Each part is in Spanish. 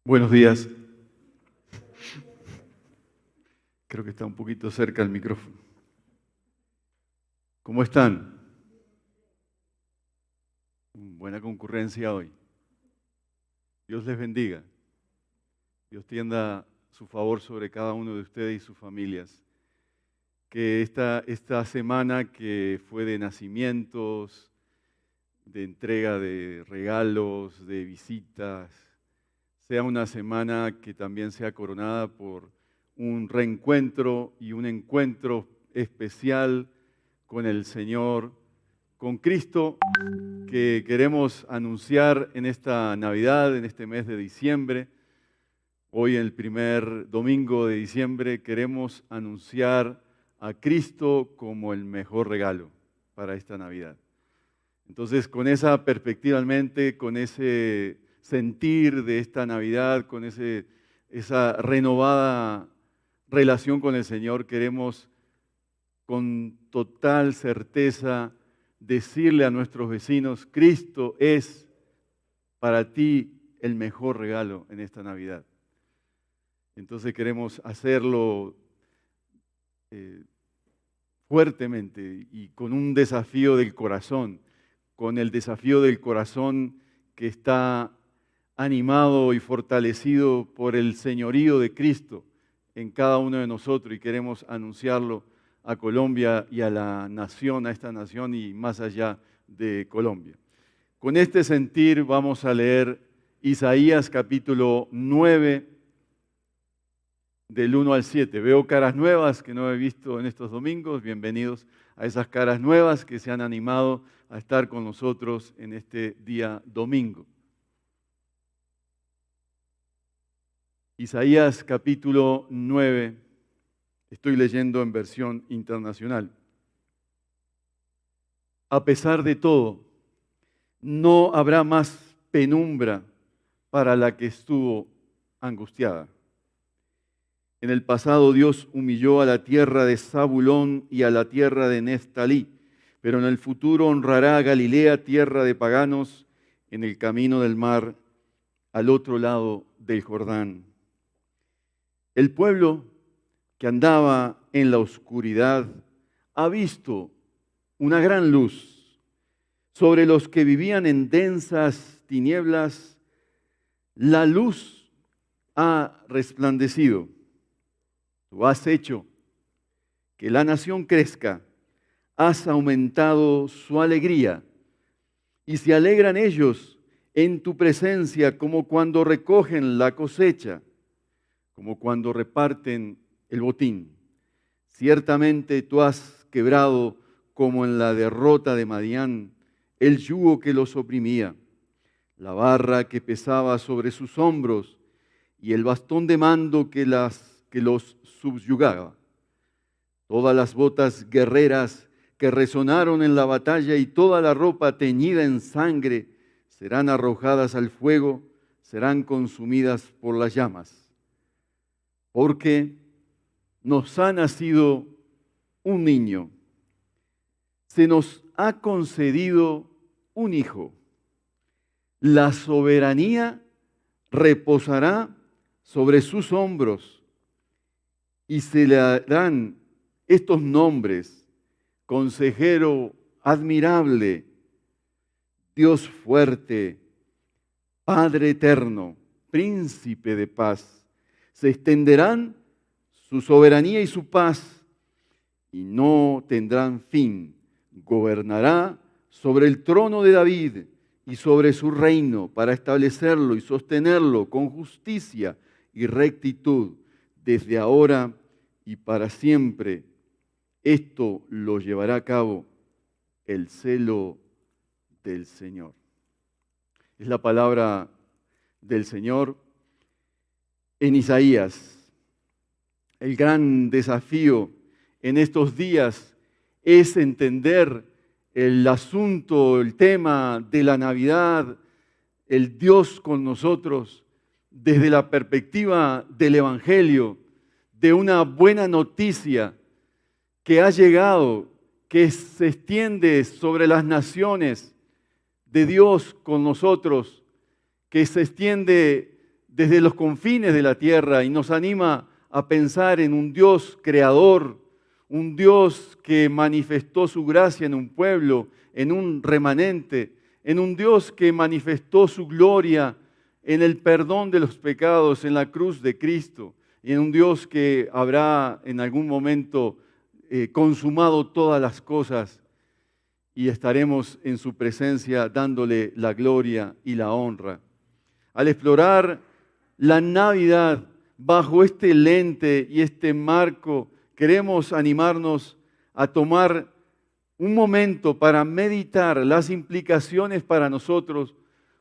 Buenos días. Creo que está un poquito cerca el micrófono. ¿Cómo están? Buena concurrencia hoy. Dios les bendiga. Dios tienda su favor sobre cada uno de ustedes y sus familias. Que esta semana que fue de nacimientos, de entrega de regalos, de visitas, sea una semana que también sea coronada por un reencuentro y un encuentro especial con el Señor, con Cristo, que queremos anunciar en esta Navidad, en este mes de diciembre. Hoy, el primer domingo de diciembre, queremos anunciar a Cristo como el mejor regalo para esta Navidad. Entonces, con esa perspectiva en mente, con ese sentir de esta Navidad, con esa renovada relación con el Señor, queremos con total certeza decirle a nuestros vecinos: Cristo es para ti el mejor regalo en esta Navidad. Entonces queremos hacerlo fuertemente y con un desafío del corazón, con el desafío del corazón que está animado y fortalecido por el señorío de Cristo en cada uno de nosotros, y queremos anunciarlo a Colombia y a la nación, a esta nación y más allá de Colombia. Con este sentir vamos a leer Isaías capítulo 9, del 1 al 7. Veo caras nuevas que no he visto en estos domingos. Bienvenidos a esas caras nuevas que se han animado a estar con nosotros en este día domingo. Isaías capítulo 9, estoy leyendo en versión internacional. A pesar de todo, no habrá más penumbra para la que estuvo angustiada. En el pasado Dios humilló a la tierra de Zabulón y a la tierra de Neftalí, pero en el futuro honrará a Galilea, tierra de paganos, en el camino del mar, al otro lado del Jordán. El pueblo que andaba en la oscuridad ha visto una gran luz. Sobre los que vivían en densas tinieblas, la luz ha resplandecido. Tú has hecho que la nación crezca, has aumentado su alegría, y se alegran ellos en tu presencia como cuando recogen la cosecha, como cuando reparten el botín. Ciertamente tú has quebrado, como en la derrota de Madián, el yugo que los oprimía, la barra que pesaba sobre sus hombros y el bastón de mando que los subyugaba. Todas las botas guerreras que resonaron en la batalla y toda la ropa teñida en sangre serán arrojadas al fuego, serán consumidas por las llamas. Porque nos ha nacido un niño, se nos ha concedido un hijo. La soberanía reposará sobre sus hombros y se le darán estos nombres: Consejero admirable, Dios fuerte, Padre eterno, Príncipe de paz. Se extenderán su soberanía y su paz y no tendrán fin. Gobernará sobre el trono de David y sobre su reino, para establecerlo y sostenerlo con justicia y rectitud desde ahora y para siempre. Esto lo llevará a cabo el celo del Señor. Es la palabra del Señor en Isaías. El gran desafío en estos días es entender el asunto, el tema de la Navidad, el Dios con nosotros, desde la perspectiva del Evangelio, de una buena noticia que ha llegado, que se extiende sobre las naciones, de Dios con nosotros, que se extiende desde los confines de la tierra y nos anima a pensar en un Dios creador, un Dios que manifestó su gracia en un pueblo, en un remanente, en un Dios que manifestó su gloria en el perdón de los pecados, en la cruz de Cristo, y en un Dios que habrá en algún momento consumado todas las cosas y estaremos en su presencia dándole la gloria y la honra. Al explorar la Navidad bajo este lente y este marco, queremos animarnos a tomar un momento para meditar las implicaciones para nosotros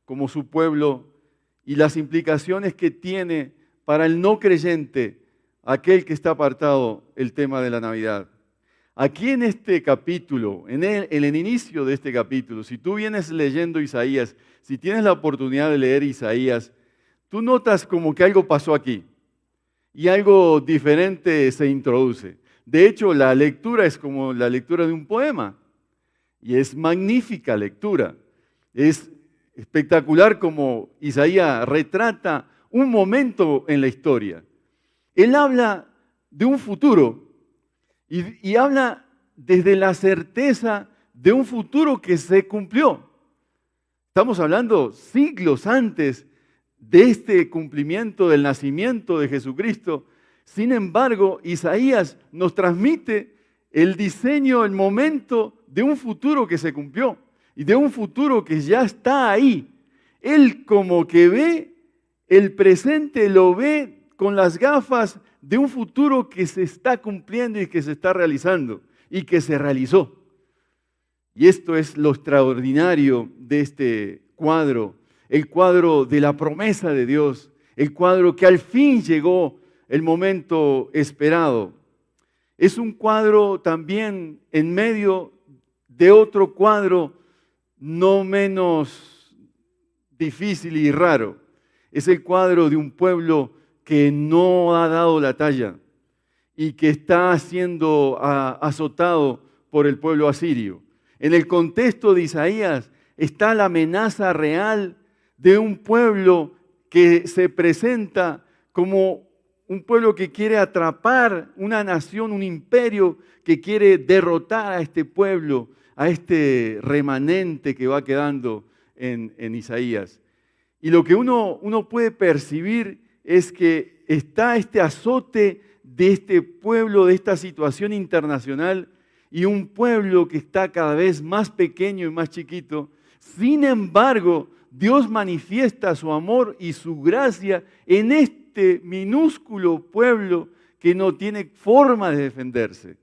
como su pueblo y las implicaciones que tiene para el no creyente, aquel que está apartado, el tema de la Navidad. Aquí en este capítulo, en el inicio de este capítulo, si tú vienes leyendo Isaías, si tienes la oportunidad de leer Isaías, tú notas como que algo pasó aquí y algo diferente se introduce. De hecho, la lectura es como la lectura de un poema y es magnífica lectura. Es espectacular como Isaías retrata un momento en la historia. Él habla de un futuro y habla desde la certeza de un futuro que se cumplió. Estamos hablando siglos antes de este cumplimiento del nacimiento de Jesucristo. Sin embargo, Isaías nos transmite el diseño, el momento de un futuro que se cumplió y de un futuro que ya está ahí. Él como que ve el presente, lo ve con las gafas de un futuro que se está cumpliendo y que se está realizando y que se realizó. Y esto es lo extraordinario de este cuadro, el cuadro de la promesa de Dios, el cuadro que al fin llegó el momento esperado. Es un cuadro también en medio de otro cuadro no menos difícil y raro. Es el cuadro de un pueblo que no ha dado la talla y que está siendo azotado por el pueblo asirio. En el contexto de Isaías está la amenaza real de un pueblo que se presenta como un pueblo que quiere atrapar una nación, un imperio que quiere derrotar a este pueblo, a este remanente que va quedando en Isaías. Y lo que uno puede percibir es que está este azote de este pueblo, de esta situación internacional, y un pueblo que está cada vez más pequeño y más chiquito. Sin embargo, Dios manifiesta su amor y su gracia en este minúsculo pueblo que no tiene forma de defenderse.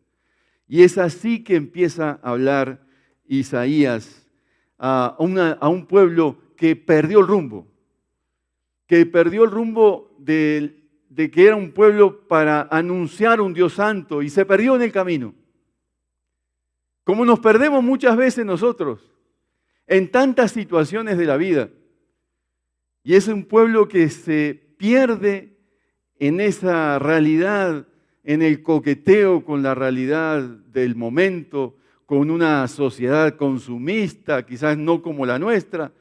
Y es así que empieza a hablar Isaías a un pueblo que perdió el rumbo, de que era un pueblo para anunciar un Dios santo y se perdió en el camino. Como nos perdemos muchas veces nosotros en tantas situaciones de la vida. Y es un pueblo que se pierde en esa realidad, en el coqueteo con la realidad del momento, con una sociedad consumista, quizás no como la nuestra,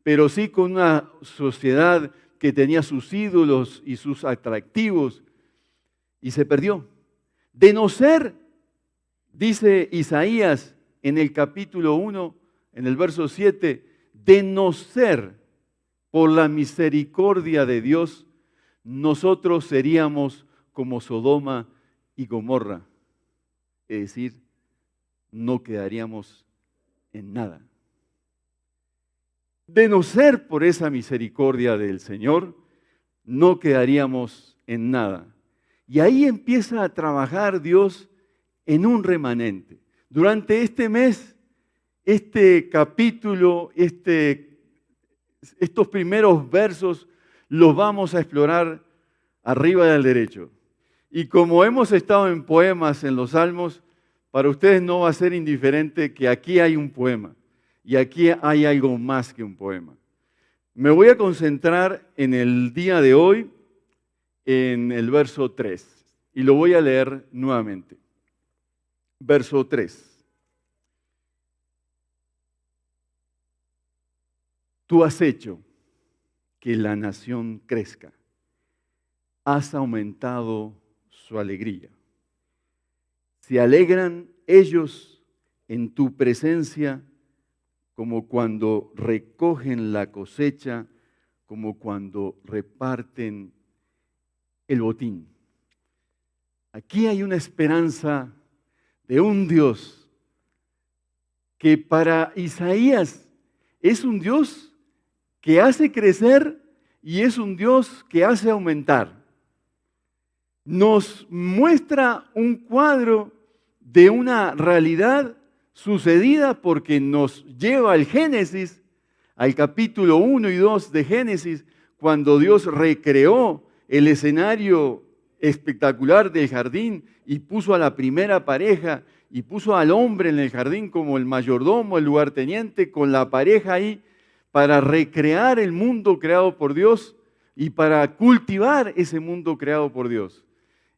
pero sí con una sociedad que tenía sus ídolos y sus atractivos, y se perdió. De no ser, dice Isaías en el capítulo 1, en el verso 7, de no ser por la misericordia de Dios, nosotros seríamos como Sodoma y Gomorra. Es decir, no quedaríamos en nada. De no ser por esa misericordia del Señor, no quedaríamos en nada. Y ahí empieza a trabajar Dios en un remanente. Durante este mes, este capítulo, estos primeros versos los vamos a explorar arriba del derecho. Y como hemos estado en poemas en los Salmos, para ustedes no va a ser indiferente que aquí hay un poema y aquí hay algo más que un poema. Me voy a concentrar en el día de hoy en el verso 3 y lo voy a leer nuevamente. Verso 3. Tú has hecho que la nación crezca. has aumentado su alegría. Se alegran ellos en tu presencia como cuando recogen la cosecha, como cuando reparten el botín. Aquí hay una esperanza de un Dios que para Isaías es un Dios que hace crecer y es un Dios que hace aumentar. Nos muestra un cuadro de una realidad sucedida porque nos lleva al Génesis, al capítulo 1 y 2 de Génesis, cuando Dios recreó el escenario espectacular del jardín y puso a la primera pareja y puso al hombre en el jardín como el mayordomo, el lugarteniente, con la pareja ahí para recrear el mundo creado por Dios y para cultivar ese mundo creado por Dios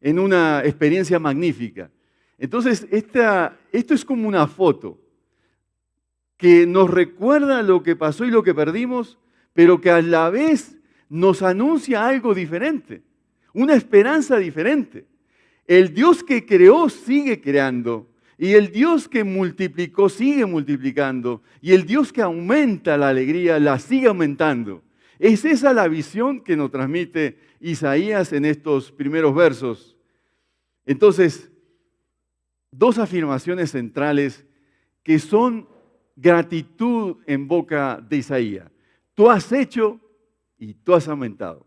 en una experiencia magnífica. Entonces, esto es como una foto que nos recuerda lo que pasó y lo que perdimos, pero que a la vez nos anuncia algo diferente, una esperanza diferente. El Dios que creó sigue creando, y el Dios que multiplicó sigue multiplicando, y el Dios que aumenta la alegría la sigue aumentando. Es esa la visión que nos transmite Isaías en estos primeros versos. Entonces, dos afirmaciones centrales que son gratitud en boca de Isaías. Tú has hecho y tú has aumentado.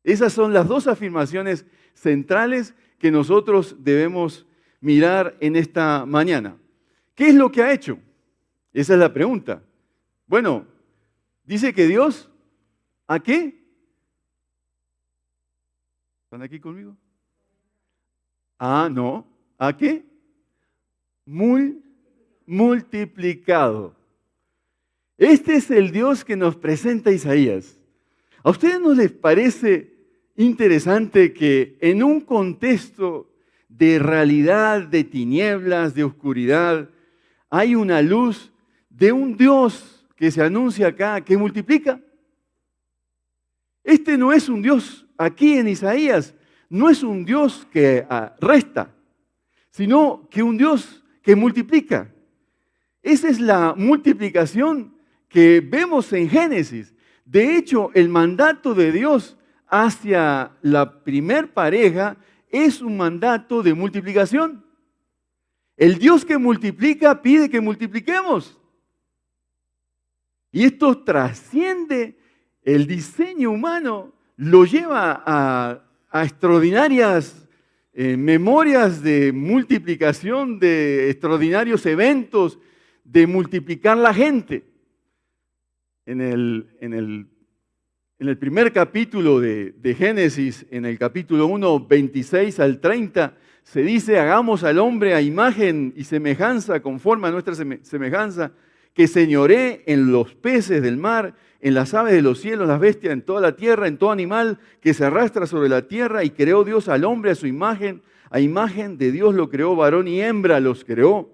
Esas son las dos afirmaciones centrales que nosotros debemos mirar en esta mañana. ¿Qué es lo que ha hecho? Esa es la pregunta. Bueno, dice que Dios, ¿a qué? ¿Están aquí conmigo? Ah, no. ¿A qué? Multiplicado. Este es el Dios que nos presenta Isaías. ¿A ustedes no les parece interesante que en un contexto de realidad, de tinieblas, de oscuridad, hay una luz de un Dios que se anuncia acá, que multiplica? Este no es un Dios, aquí en Isaías, no es un Dios que resta, sino que un Dios que multiplica. Esa es la multiplicación que vemos en Génesis. De hecho, el mandato de Dios hacia la primer pareja es un mandato de multiplicación. El Dios que multiplica pide que multipliquemos. Y esto trasciende el diseño humano, lo lleva a extraordinarias memorias de multiplicación, de extraordinarios eventos, de multiplicar la gente. En el primer capítulo de Génesis, en el capítulo 1, 26 al 30, se dice: hagamos al hombre a imagen y semejanza, conforme a nuestra semejanza, que señoree en los peces del mar, en las aves de los cielos, las bestias, en toda la tierra, en todo animal que se arrastra sobre la tierra. Y creó Dios al hombre a su imagen de Dios lo creó, varón y hembra los creó.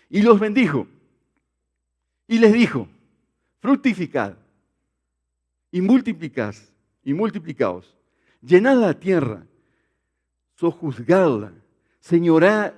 Y los bendijo. Y les dijo: fructificad y multiplicaos, llenad la tierra, sojuzgadla, señoread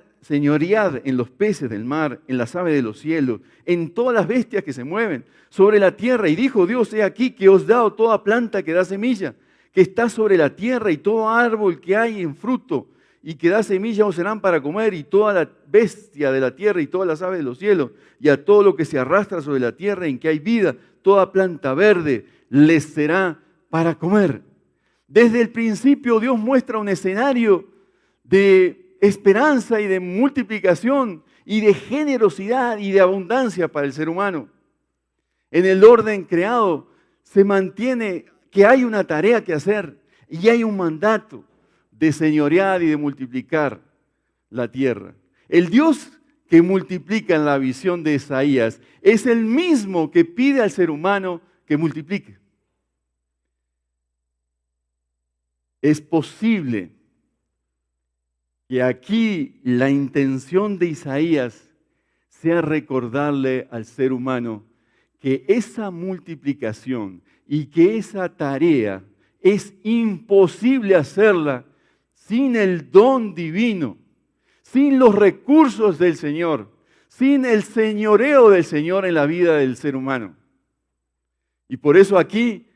en los peces del mar, en las aves de los cielos, en todas las bestias que se mueven sobre la tierra. Y dijo Dios: he aquí que os he dado toda planta que da semilla, que está sobre la tierra, y todo árbol que hay en fruto y que da semilla os serán para comer, y toda la bestia de la tierra y todas las aves de los cielos, y a todo lo que se arrastra sobre la tierra en que hay vida, toda planta verde les será para comer. Desde el principio Dios muestra un escenario de esperanza y de multiplicación y de generosidad y de abundancia para el ser humano. En el orden creado se mantiene que hay una tarea que hacer y hay un mandato de señorear y de multiplicar la tierra. El Dios que multiplica en la visión de Isaías es el mismo que pide al ser humano que multiplique. Es posible que aquí la intención de Isaías sea recordarle al ser humano que esa multiplicación y que esa tarea Es imposible hacerla sin el don divino, sin los recursos del Señor, sin el señoreo del Señor en la vida del ser humano. Y por eso aquí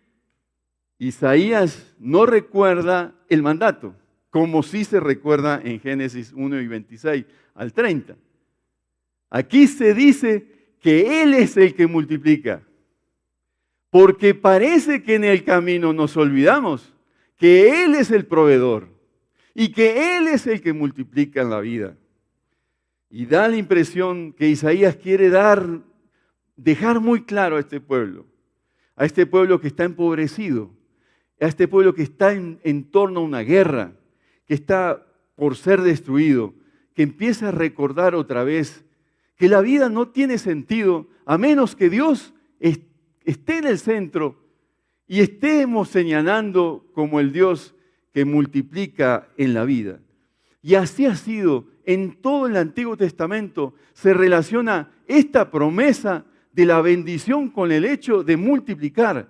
Isaías no recuerda el mandato, como sí se recuerda en Génesis 1 y 26 al 30. Aquí se dice que Él es el que multiplica, porque parece que en el camino nos olvidamos que Él es el proveedor y que Él es el que multiplica en la vida. Y da la impresión que Isaías quiere dejar muy claro a este pueblo que está empobrecido, a este pueblo que está en torno a una guerra, que está por ser destruido, que empieza a recordar otra vez que la vida no tiene sentido a menos que Dios esté en el centro y estemos señalando como el Dios que multiplica en la vida. Y así ha sido en todo el Antiguo Testamento. Se relaciona esta promesa de la bendición con el hecho de multiplicar.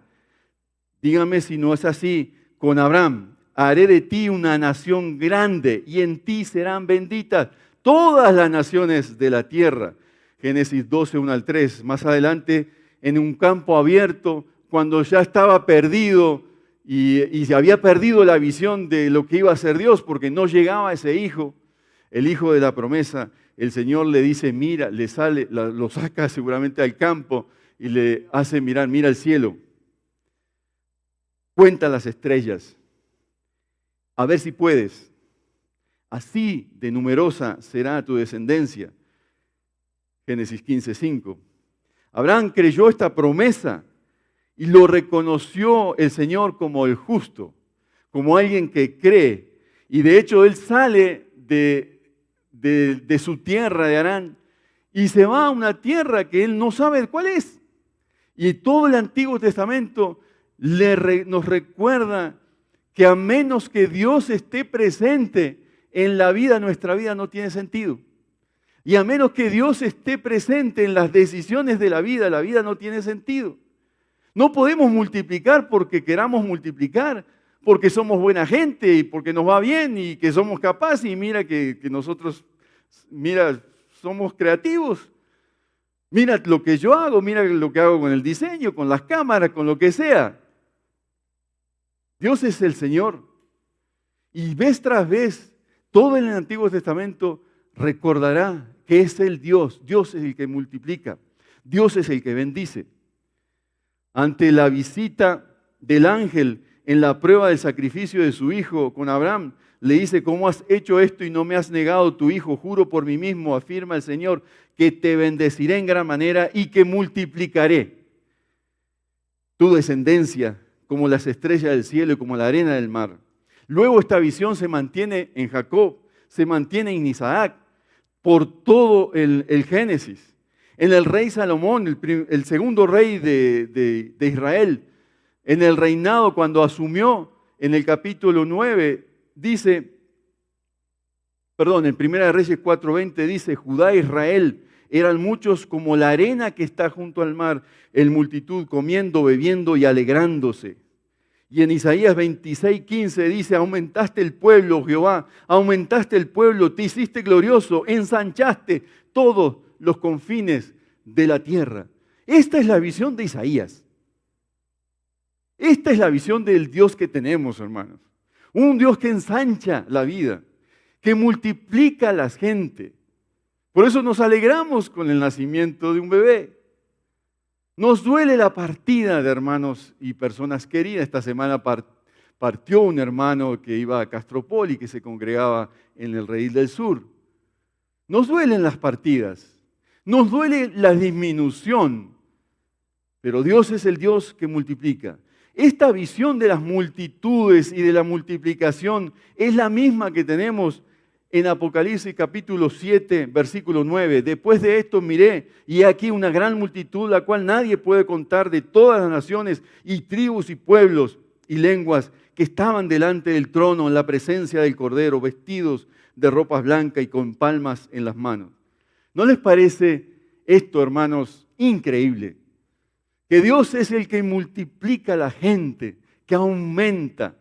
Dígame si no es así con Abraham. Haré de ti una nación grande y en ti serán benditas todas las naciones de la tierra. Génesis 12, 1 al 3. Más adelante, en un campo abierto, cuando ya estaba perdido y se había perdido la visión de lo que iba a ser Dios, porque no llegaba ese hijo, el hijo de la promesa, el Señor le dice, mira, lo saca seguramente al campo y le hace mirar, mira el cielo, cuenta las estrellas, a ver si puedes. Así de numerosa será tu descendencia. Génesis 15, 5. Abraham creyó esta promesa y lo reconoció el Señor como el justo, como alguien que cree. Y de hecho él sale de su tierra de Harán y se va a una tierra que él no sabe cuál es. Y todo el Antiguo Testamento nos recuerda que a menos que Dios esté presente en la vida, nuestra vida no tiene sentido. Y a menos que Dios esté presente en las decisiones de la vida no tiene sentido. No podemos multiplicar porque queramos multiplicar, porque somos buena gente y porque nos va bien y que somos capaces y mira que nosotros, mira, somos creativos. Mira lo que yo hago, mira lo que hago con el diseño, con las cámaras, con lo que sea. Dios es el Señor. Y vez tras vez, todo en el Antiguo Testamento recordará que es el Dios. Dios es el que multiplica. Dios es el que bendice. Ante la visita del ángel en la prueba del sacrificio de su hijo con Abraham, le dice, ¿cómo has hecho esto y no me has negado tu hijo? Juro por mí mismo, afirma el Señor, que te bendeciré en gran manera y que multiplicaré tu descendencia como las estrellas del cielo y como la arena del mar. Luego esta visión se mantiene en Jacob, se mantiene en Isaac, por todo el Génesis. En el rey Salomón, el segundo rey de Israel, en el reinado cuando asumió, en el capítulo 9, dice, en Primera de Reyes 4:20 dice, Judá e Israel eran muchos como la arena que está junto al mar, en multitud comiendo, bebiendo y alegrándose. Y en Isaías 26:15 dice, aumentaste el pueblo, Jehová, aumentaste el pueblo, te hiciste glorioso, ensanchaste todos los confines de la tierra. Esta es la visión de Isaías. Esta es la visión del Dios que tenemos, hermanos. Un Dios que ensancha la vida, que multiplica a la gente. Por eso nos alegramos con el nacimiento de un bebé. Nos duele la partida de hermanos y personas queridas. Esta semana partió un hermano que iba a Castropol y que se congregaba en el Redil del Sur. Nos duelen las partidas, nos duele la disminución, pero Dios es el Dios que multiplica. Esta visión de las multitudes y de la multiplicación es la misma que tenemos en Apocalipsis capítulo 7, versículo 9. Después de esto miré, y he aquí una gran multitud, la cual nadie puede contar, de todas las naciones y tribus y pueblos y lenguas que estaban delante del trono en la presencia del Cordero, vestidos de ropas blancas y con palmas en las manos. ¿No les parece esto, hermanos, increíble? Que Dios es el que multiplica a la gente, que aumenta.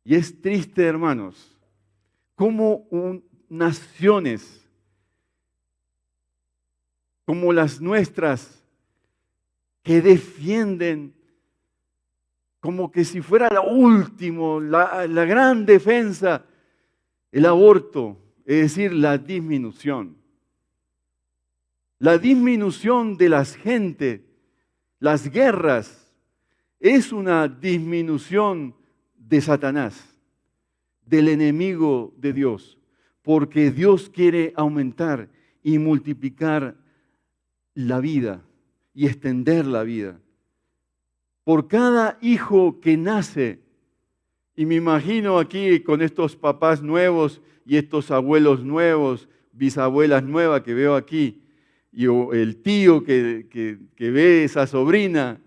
Y es triste, hermanos, cómo naciones como las nuestras, que defienden como que si fuera lo último, la gran defensa, el aborto, es decir, la disminución. La disminución de las gentes, las guerras, es una disminución de Satanás, del enemigo de Dios, porque Dios quiere aumentar y multiplicar la vida y extender la vida. Por cada hijo que nace, y me imagino aquí con estos papás nuevos y estos abuelos nuevos, bisabuelas nuevas que veo aquí, y el tío que ve esa sobrina,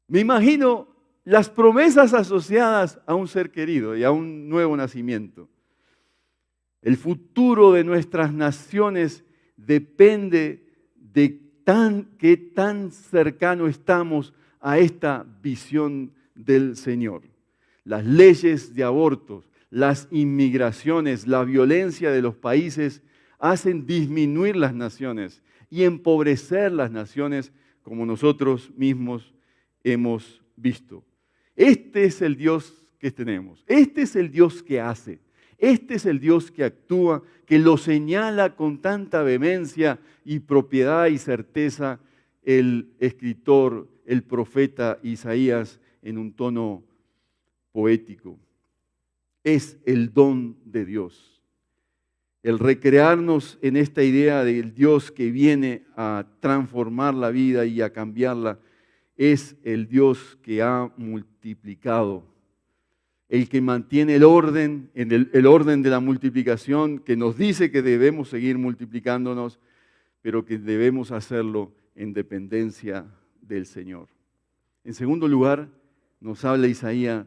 me imagino las promesas asociadas a un ser querido y a un nuevo nacimiento. El futuro de nuestras naciones depende de qué tan cercano estamos a esta visión del Señor. Las leyes de abortos, las inmigraciones, la violencia de los países hacen disminuir las naciones y empobrecer las naciones como nosotros mismos hemos visto. Este es el Dios que tenemos. Este es el Dios que hace. Este es el Dios que actúa, que lo señala con tanta vehemencia y propiedad y certeza el escritor, el profeta Isaías en un tono poético. Es el don de Dios. El recrearnos en esta idea del Dios que viene a transformar la vida y a cambiarla, es el Dios que ha multiplicado, el que mantiene el orden, el orden de la multiplicación, que nos dice que debemos seguir multiplicándonos, pero que debemos hacerlo en dependencia del Señor. En segundo lugar, nos habla Isaías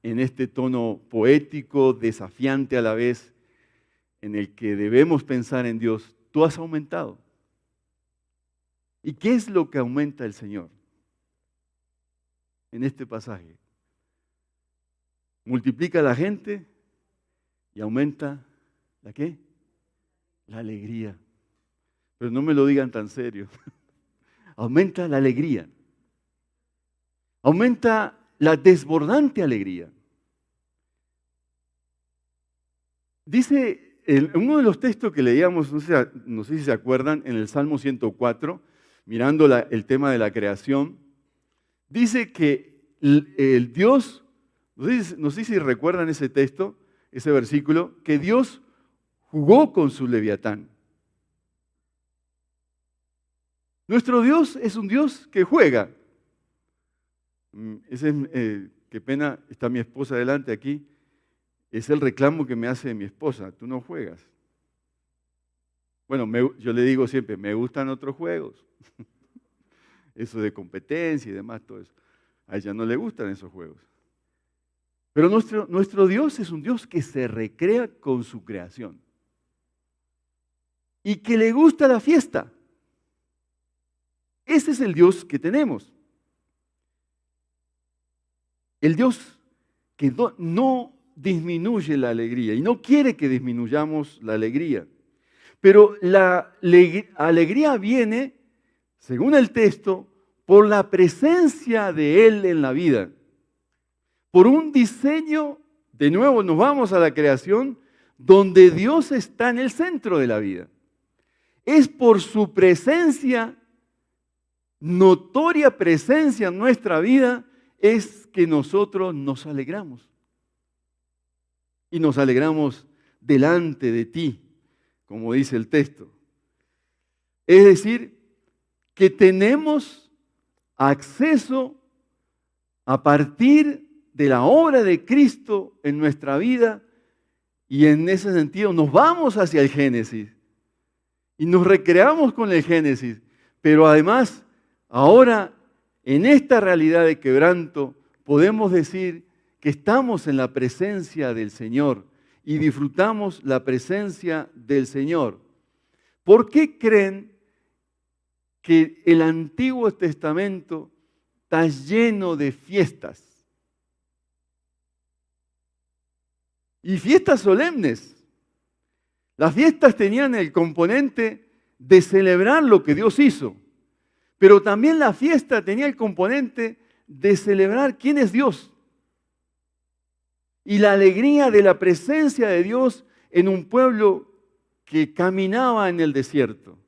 en este tono poético, desafiante a la vez, en el que debemos pensar en Dios. Tú has aumentado. ¿Y qué es lo que aumenta el Señor en este pasaje? Multiplica la gente y aumenta ¿la qué? La alegría. Pero no me lo digan tan serio. Aumenta la alegría. Aumenta la desbordante alegría. Dice en uno de los textos que leíamos, no sé si se acuerdan, en el Salmo 104, mirando el tema de la creación, dice que el Dios, no sé si recuerdan ese texto, ese versículo, que Dios jugó con su leviatán. Nuestro Dios es un Dios que juega. Qué pena, está mi esposa delante aquí. Es el reclamo que me hace mi esposa. Tú no juegas. Bueno, yo le digo siempre, me gustan otros juegos. Eso de competencia y demás, todo eso. A ella no le gustan esos juegos. Pero nuestro Dios es un Dios que se recrea con su creación. Y que le gusta la fiesta. Ese es el Dios que tenemos. El Dios que no disminuye la alegría y no quiere que disminuyamos la alegría. Pero la alegría viene, según el texto, por la presencia de Él en la vida. Por un diseño, de nuevo nos vamos a la creación, donde Dios está en el centro de la vida. Es por su presencia, notoria presencia en nuestra vida, es que nosotros nos alegramos. Y nos alegramos delante de ti, como dice el texto. Es decir, que tenemos acceso a partir de la obra de Cristo en nuestra vida, y en ese sentido nos vamos hacia el Génesis y nos recreamos con el Génesis, pero además ahora en esta realidad de quebranto podemos decir que estamos en la presencia del Señor y disfrutamos la presencia del Señor. ¿Por qué creen que el Antiguo Testamento está lleno de fiestas. Y fiestas solemnes. Las fiestas tenían el componente de celebrar lo que Dios hizo, pero también la fiesta tenía el componente de celebrar quién es Dios y la alegría de la presencia de Dios en un pueblo que caminaba en el desierto.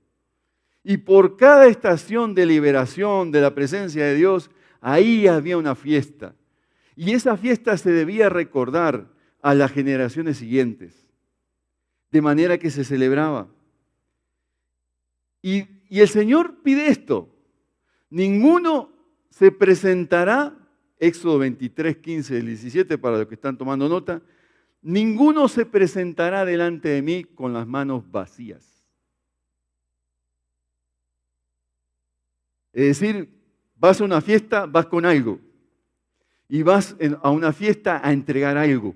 Y por cada estación de liberación de la presencia de Dios, ahí había una fiesta. Y esa fiesta se debía recordar a las generaciones siguientes, de manera que se celebraba. Y el Señor pide esto: ninguno se presentará, Éxodo 23, 15, 17, para los que están tomando nota, ninguno se presentará delante de mí con las manos vacías. Es decir, vas a una fiesta, vas con algo. Y vas a una fiesta a entregar algo.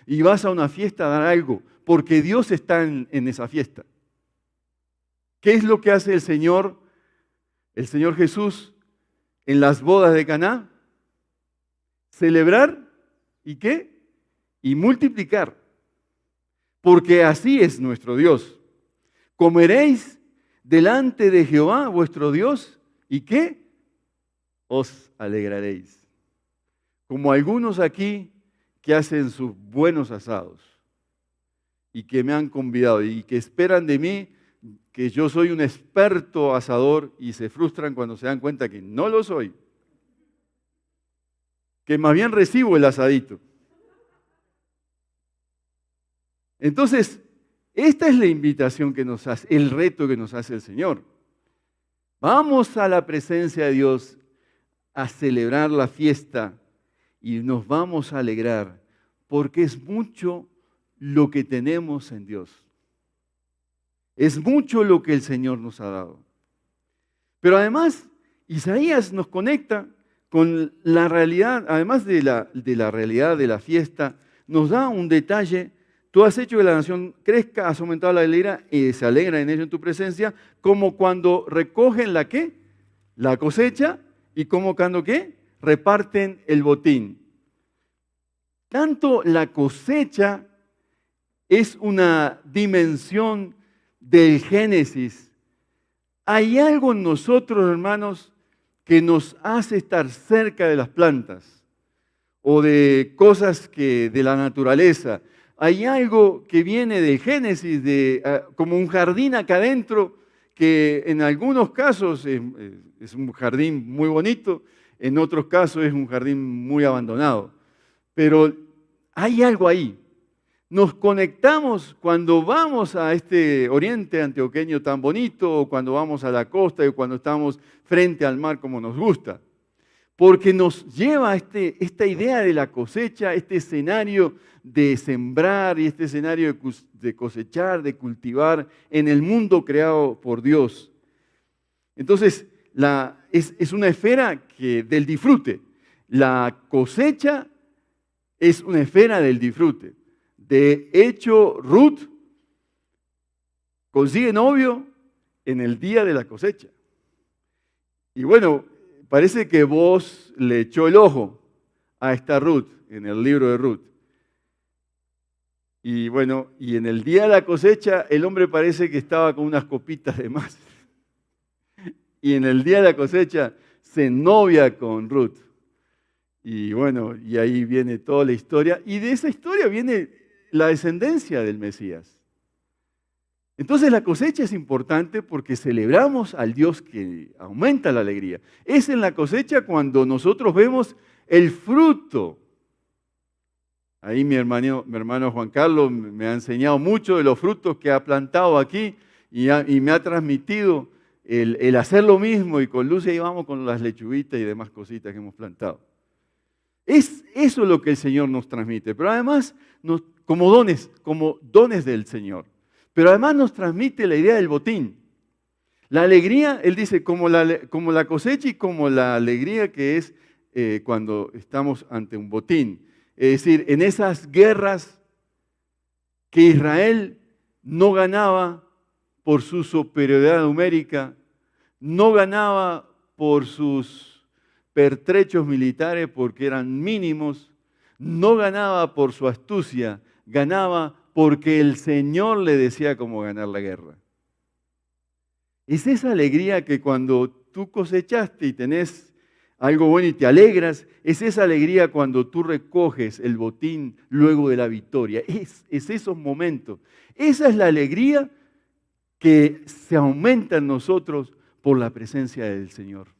Y vas a una fiesta a dar algo, porque Dios está en esa fiesta. ¿Qué es lo que hace el Señor Jesús en las bodas de Caná? Celebrar y ¿qué? Y multiplicar. Porque así es nuestro Dios. Comeréis delante de Jehová vuestro Dios y ¿qué? Os alegraréis. Como algunos aquí que hacen sus buenos asados y que me han convidado y que esperan de mí que yo soy un experto asador y se frustran cuando se dan cuenta que no lo soy. Que más bien recibo el asadito. Entonces, esta es la invitación que nos hace, el reto que nos hace el Señor. Vamos a la presencia de Dios a celebrar la fiesta y nos vamos a alegrar porque es mucho lo que tenemos en Dios. Es mucho lo que el Señor nos ha dado. Pero además, Isaías nos conecta con la realidad, además de la realidad de la fiesta, nos da un detalle. Tú has hecho que la nación crezca, has aumentado la alegría y se alegra en ello en tu presencia, como cuando recogen la ¿qué? La cosecha y como cuando ¿qué? Reparten el botín. Tanto la cosecha es una dimensión del Génesis. Hay algo en nosotros, hermanos, que nos hace estar cerca de las plantas o de cosas de la naturaleza. Hay algo que viene del Génesis, como un jardín acá adentro, que en algunos casos es un jardín muy bonito, en otros casos es un jardín muy abandonado. Pero hay algo ahí. Nos conectamos cuando vamos a este oriente antioqueño tan bonito, o cuando vamos a la costa, o cuando estamos frente al mar como nos gusta. Porque nos lleva a esta idea de la cosecha, este escenario de sembrar y este escenario de cosechar, de cultivar en el mundo creado por Dios. Entonces, es una esfera del disfrute. La cosecha es una esfera del disfrute. De hecho, Ruth consigue novio en el día de la cosecha. Y bueno, parece que Booz le echó el ojo a esta Ruth en el libro de Ruth. Y bueno, y en el día de la cosecha el hombre parece que estaba con unas copitas de más. Y en el día de la cosecha se novia con Ruth. Y bueno, y ahí viene toda la historia. Y de esa historia viene la descendencia del Mesías. Entonces la cosecha es importante porque celebramos al Dios que aumenta la alegría. Es en la cosecha cuando nosotros vemos el fruto. Ahí mi hermano Juan Carlos me ha enseñado mucho de los frutos que ha plantado aquí y me ha transmitido el hacer lo mismo, y con Lucia ahí vamos con las lechuguitas y demás cositas que hemos plantado. Es eso lo que el Señor nos transmite, pero además como dones del Señor. Pero además nos transmite la idea del botín. La alegría, Él dice, como la cosecha y como la alegría que es cuando estamos ante un botín. Es decir, en esas guerras que Israel no ganaba por su superioridad numérica, no ganaba por sus pertrechos militares porque eran mínimos, no ganaba por su astucia, ganaba porque el Señor le decía cómo ganar la guerra. Es esa alegría que cuando tú cosechaste y tenés algo bueno y te alegras, es esa alegría cuando tú recoges el botín luego de la victoria. Es esos momentos. Esa es la alegría que se aumenta en nosotros por la presencia del Señor.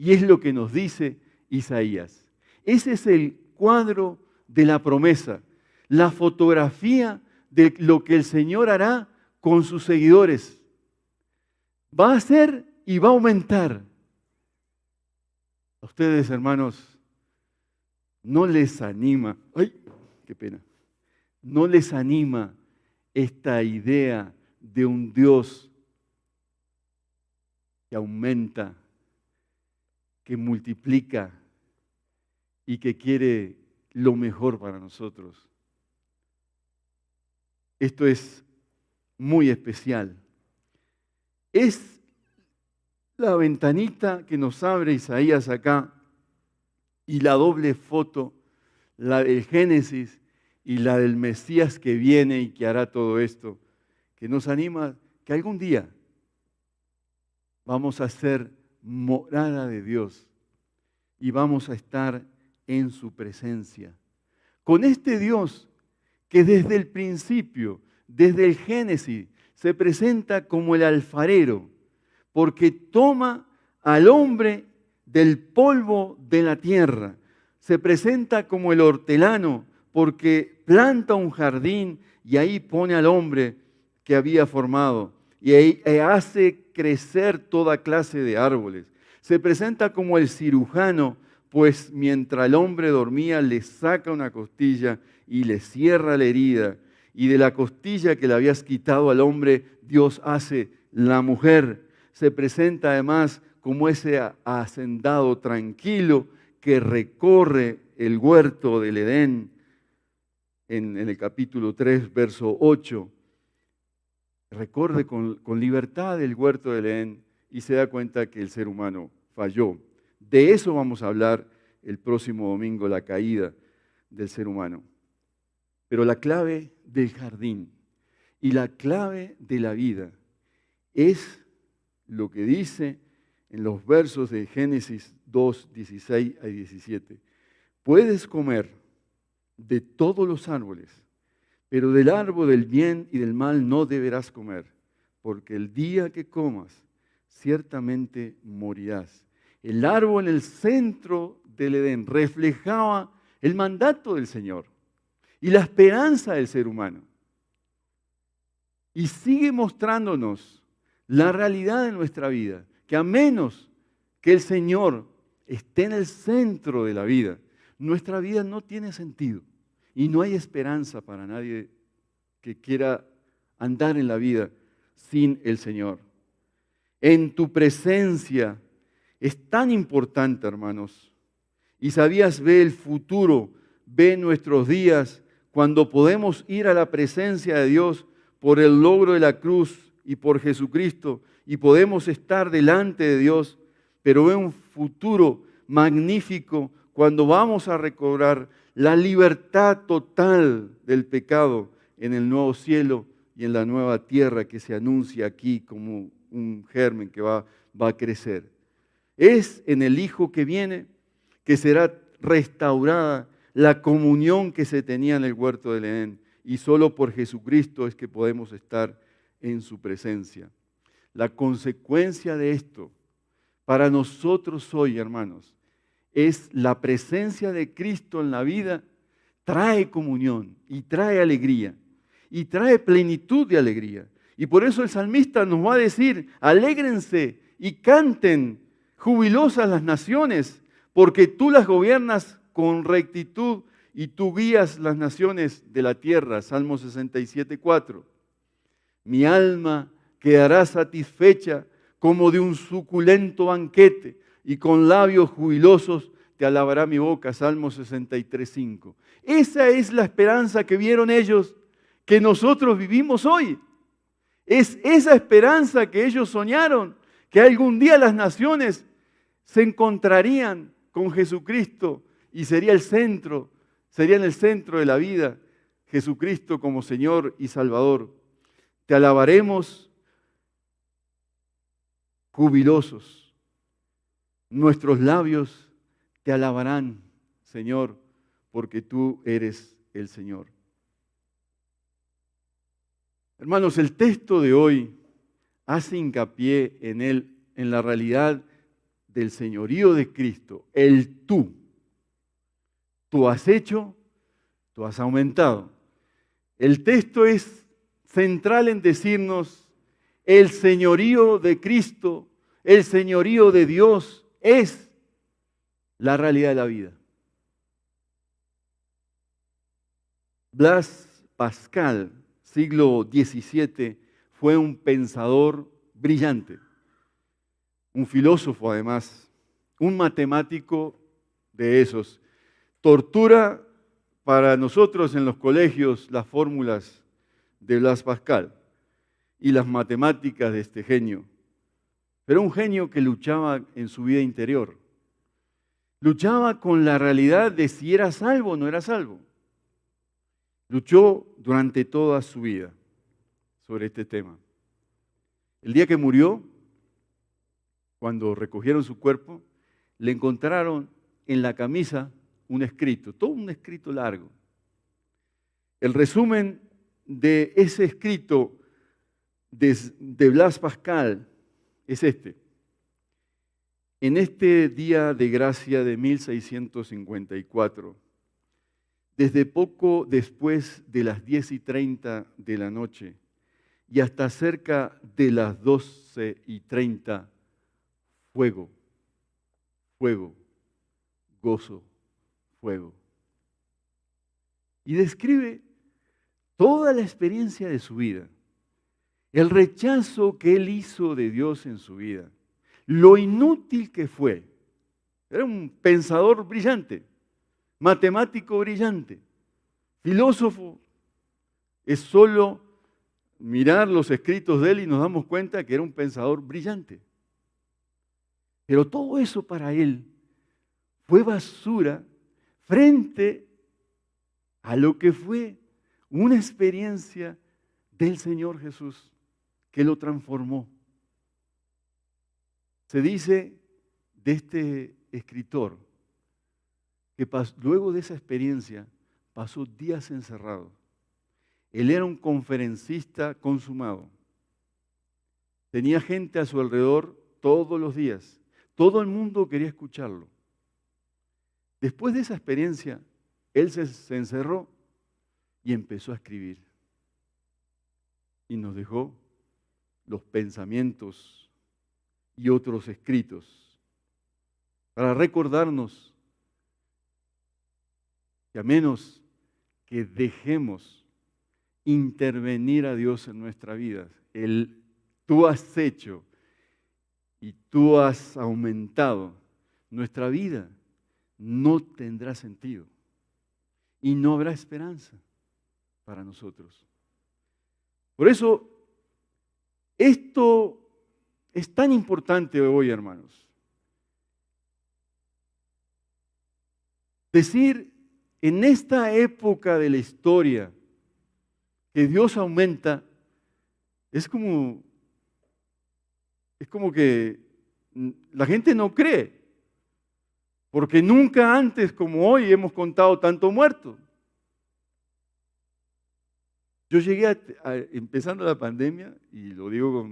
Y es lo que nos dice Isaías. Ese es el cuadro de la promesa, la fotografía de lo que el Señor hará con sus seguidores. Va a hacer y va a aumentar. A ustedes, hermanos, no les anima, ¡ay, qué pena! No les anima esta idea de un Dios que aumenta, que multiplica y que quiere lo mejor para nosotros. Esto es muy especial. Es la ventanita que nos abre Isaías acá y la doble foto, la del Génesis y la del Mesías que viene y que hará todo esto, que nos anima que algún día vamos a ser morada de Dios y vamos a estar en su presencia. Con este Dios que desde el principio, desde el Génesis, se presenta como el alfarero, porque toma al hombre del polvo de la tierra. Se presenta como el hortelano, porque planta un jardín y ahí pone al hombre que había formado y ahí hace crecer toda clase de árboles. Se presenta como el cirujano, pues mientras el hombre dormía le saca una costilla y le cierra la herida. Y de la costilla que le habías quitado al hombre, Dios hace la mujer. Se presenta además como ese hacendado tranquilo que recorre el huerto del Edén en el capítulo 3, verso 8. Recorre con libertad el huerto del Edén y se da cuenta que el ser humano falló. De eso vamos a hablar el próximo domingo, la caída del ser humano. Pero la clave del jardín y la clave de la vida es lo que dice en los versos de Génesis 2, 16 a 17. Puedes comer de todos los árboles, pero del árbol del bien y del mal no deberás comer, porque el día que comas, ciertamente morirás. El árbol en el centro del Edén reflejaba el mandato del Señor y la esperanza del ser humano. Y sigue mostrándonos la realidad de nuestra vida, que a menos que el Señor esté en el centro de la vida, nuestra vida no tiene sentido y no hay esperanza para nadie que quiera andar en la vida sin el Señor. En tu presencia es tan importante, hermanos. Isaías ve el futuro, ve nuestros días, cuando podemos ir a la presencia de Dios por el logro de la cruz y por Jesucristo, y podemos estar delante de Dios, pero ve un futuro magnífico cuando vamos a recobrar la libertad total del pecado en el nuevo cielo y en la nueva tierra que se anuncia aquí como un germen que va a crecer. Es en el Hijo que viene que será restaurada la comunión que se tenía en el huerto del Edén, y solo por Jesucristo es que podemos estar en su presencia. La consecuencia de esto para nosotros hoy, hermanos, es la presencia de Cristo en la vida. Trae comunión y trae alegría y trae plenitud de alegría. Y por eso el salmista nos va a decir: alégrense y canten jubilosas las naciones, porque tú las gobiernas con rectitud y tú guías las naciones de la tierra. Salmo 67:4. Mi alma quedará satisfecha como de un suculento banquete, y con labios jubilosos te alabará mi boca. Salmo 63:5. Esa es la esperanza que vieron ellos, que nosotros vivimos hoy. Es esa esperanza que ellos soñaron, que algún día las naciones se encontrarían con Jesucristo y serían el centro de la vida, Jesucristo como Señor y Salvador. Te alabaremos jubilosos. Nuestros labios te alabarán, Señor, porque tú eres el Señor. Hermanos, el texto de hoy hace hincapié en la realidad del señorío de Cristo, el tú. Tú has hecho, tú has aumentado. El texto es central en decirnos el señorío de Cristo, el señorío de Dios es la realidad de la vida. Blaise Pascal, siglo XVII, fue un pensador brillante, un filósofo además, un matemático de esos. Tortura para nosotros en los colegios las fórmulas de Blaise Pascal y las matemáticas de este genio. Pero un genio que luchaba en su vida interior. Luchaba con la realidad de si era salvo o no era salvo. Luchó durante toda su vida sobre este tema. El día que murió, cuando recogieron su cuerpo, le encontraron en la camisa un escrito, todo un escrito largo. El resumen de ese escrito de Blaise Pascal es este. En este día de gracia de 1654, desde poco después de las 10:30 de la noche y hasta cerca de las 12:30, fuego, fuego, gozo, fuego. Y describe toda la experiencia de su vida, el rechazo que él hizo de Dios en su vida, lo inútil que fue. Era un pensador brillante, matemático brillante, filósofo. Es solo mirar los escritos de él y nos damos cuenta que era un pensador brillante. Pero todo eso para él fue basura frente a lo que fue una experiencia del Señor Jesús que lo transformó. Se dice de este escritor que luego de esa experiencia pasó días encerrado. Él era un conferencista consumado. Tenía gente a su alrededor todos los días. Todo el mundo quería escucharlo. Después de esa experiencia, él se encerró y empezó a escribir. Y nos dejó los pensamientos y otros escritos para recordarnos que a menos que dejemos intervenir a Dios en nuestra vida, tú has hecho y tú has aumentado, nuestra vida no tendrá sentido y no habrá esperanza para nosotros. Por eso, esto es tan importante hoy, hermanos. Decir en esta época de la historia que Dios aumenta, es como que la gente no cree, porque nunca antes como hoy hemos contado tanto muerto. Yo llegué empezando la pandemia, y lo digo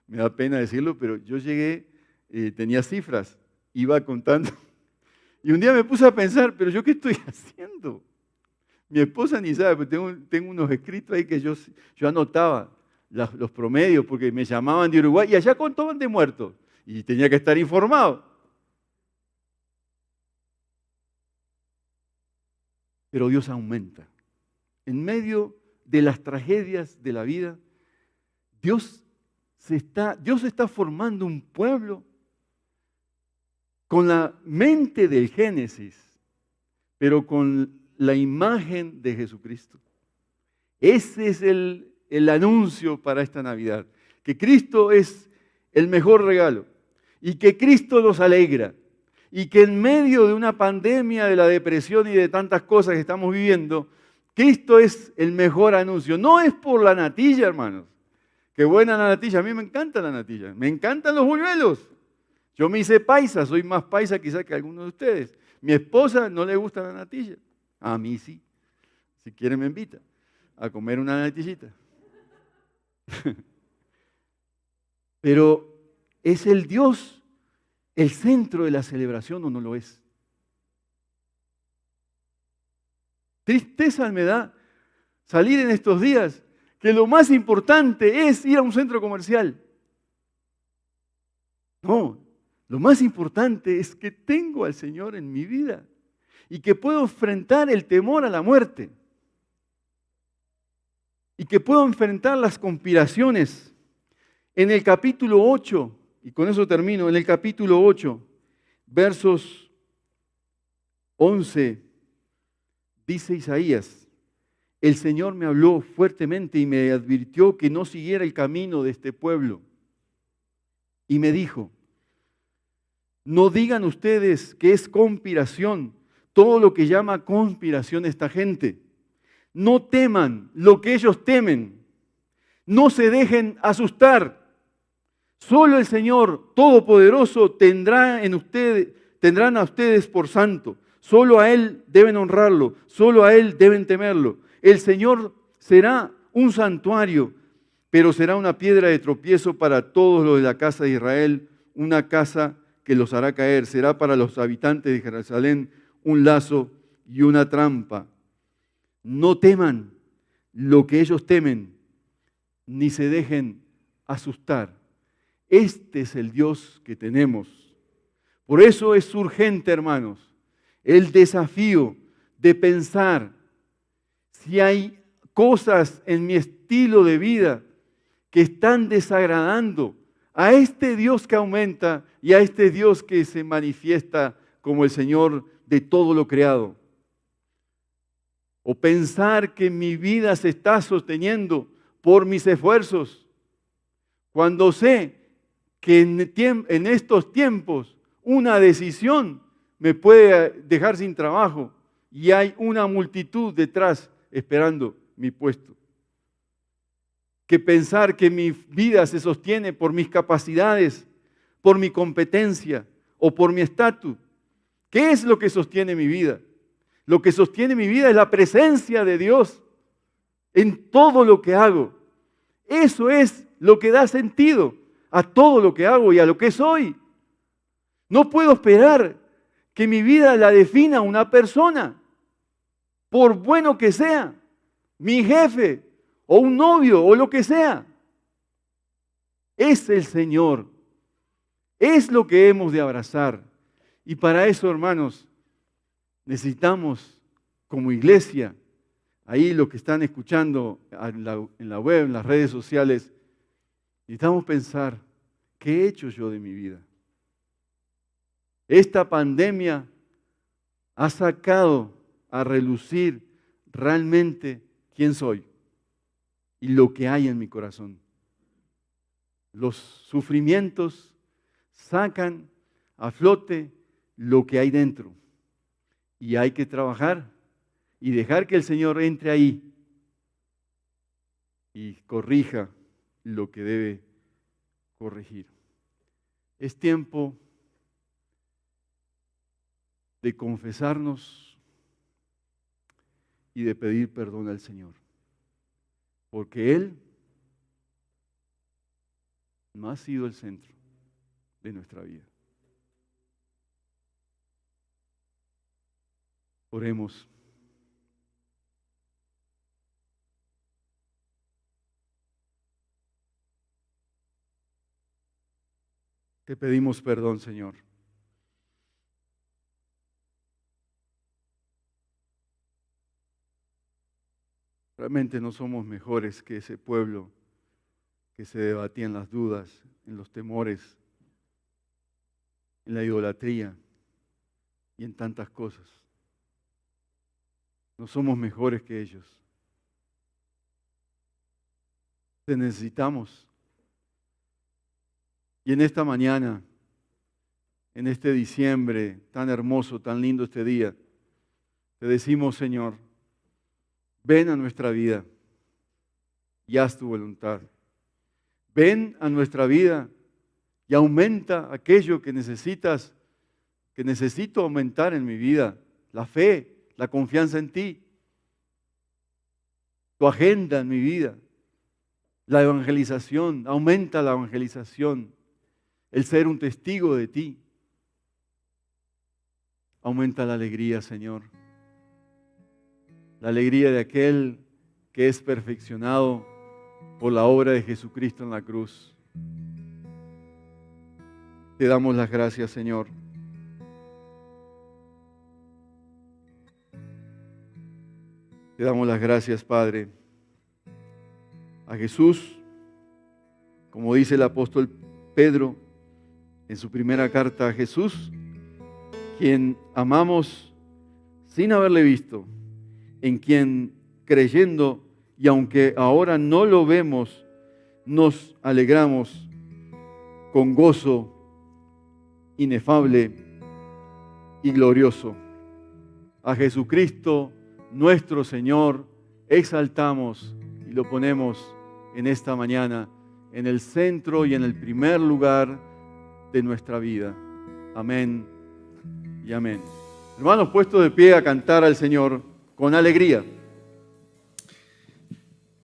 me da pena decirlo, pero yo llegué, tenía cifras, iba contando, y un día me puse a pensar, pero ¿yo qué estoy haciendo? Mi esposa ni sabe, pero tengo unos escritos ahí que yo anotaba los promedios, porque me llamaban de Uruguay, y allá contaban de muertos, y tenía que estar informado. Pero Dios aumenta. En medio de las tragedias de la vida, Dios está formando un pueblo con la mente del Génesis, pero con la imagen de Jesucristo. Ese es el anuncio para esta Navidad, que Cristo es el mejor regalo. y que Cristo nos alegra y que en medio de una pandemia de la depresión y de tantas cosas que estamos viviendo, Cristo es el mejor anuncio. No es por la natilla, hermanos. Qué buena la natilla. A mí me encanta la natilla. Me encantan los buñuelos. Yo me hice paisa, soy más paisa quizás que algunos de ustedes. Mi esposa no le gusta la natilla. A mí sí. Si quiere me invita a comer una natillita. Pero ¿es el Dios el centro de la celebración o no lo es? Tristeza me da salir en estos días que lo más importante es ir a un centro comercial. No, lo más importante es que tengo al Señor en mi vida y que puedo enfrentar el temor a la muerte y que puedo enfrentar las conspiraciones. En el capítulo 8, y con eso termino, en el capítulo 8, versos 11, dice Isaías: el Señor me habló fuertemente y me advirtió que no siguiera el camino de este pueblo. Y me dijo: no digan ustedes que es conspiración todo lo que llama conspiración esta gente. No teman lo que ellos temen. No se dejen asustar. Solo el Señor Todopoderoso tendrán a ustedes por santo. Solo a Él deben honrarlo. Solo a Él deben temerlo. El Señor será un santuario, pero será una piedra de tropiezo para todos los de la casa de Israel, una casa que los hará caer. Será para los habitantes de Jerusalén un lazo y una trampa. No teman lo que ellos temen, ni se dejen asustar. Este es el Dios que tenemos. Por eso es urgente, hermanos, el desafío de pensar si hay cosas en mi estilo de vida que están desagradando a este Dios que aumenta y a este Dios que se manifiesta como el Señor de todo lo creado. O pensar que mi vida se está sosteniendo por mis esfuerzos, cuando sé que en estos tiempos una decisión me puede dejar sin trabajo y hay una multitud detrás esperando mi puesto. Que pensar que mi vida se sostiene por mis capacidades, por mi competencia o por mi estatus. ¿Qué es lo que sostiene mi vida? Lo que sostiene mi vida es la presencia de Dios en todo lo que hago. Eso es lo que da sentido a todo lo que hago y a lo que soy. No puedo esperar que mi vida la defina una persona, por bueno que sea, mi jefe o un novio o lo que sea. Es el Señor. Es lo que hemos de abrazar. Y para eso, hermanos, necesitamos como iglesia, ahí los que están escuchando en la web, en las redes sociales, necesitamos pensar, ¿qué he hecho yo de mi vida? Esta pandemia ha sacado a relucir realmente quién soy y lo que hay en mi corazón. Los sufrimientos sacan a flote lo que hay dentro. Y hay que trabajar y dejar que el Señor entre ahí y corrija lo que debe corregir. Es tiempo de confesarnos y de pedir perdón al Señor, porque Él no ha sido el centro de nuestra vida. Oremos. Te pedimos perdón, Señor. Realmente no somos mejores que ese pueblo que se debatía en las dudas, en los temores, en la idolatría y en tantas cosas. No somos mejores que ellos. Te necesitamos. Y en esta mañana en este diciembre tan hermoso, tan lindo este día, te decimos, Señor, ven a nuestra vida y haz tu voluntad. Ven a nuestra vida y aumenta aquello que necesitas, que necesito aumentar en mi vida, la fe, la confianza en ti, tu agenda en mi vida, la evangelización, aumenta la evangelización, el ser un testigo de ti. Aumenta la alegría, Señor, la alegría de aquel que es perfeccionado por la obra de Jesucristo en la cruz. Te damos las gracias, Señor. Te damos las gracias, Padre. A Jesús, como dice el apóstol Pedro en su primera carta a Jesús, quien amamos sin haberle visto, en quien creyendo y aunque ahora no lo vemos, nos alegramos con gozo inefable y glorioso. A Jesucristo, nuestro Señor, exaltamos y lo ponemos en esta mañana en el centro y en el primer lugar de nuestra vida. Amén y amén. Hermanos, puestos de pie a cantar al Señor con alegría.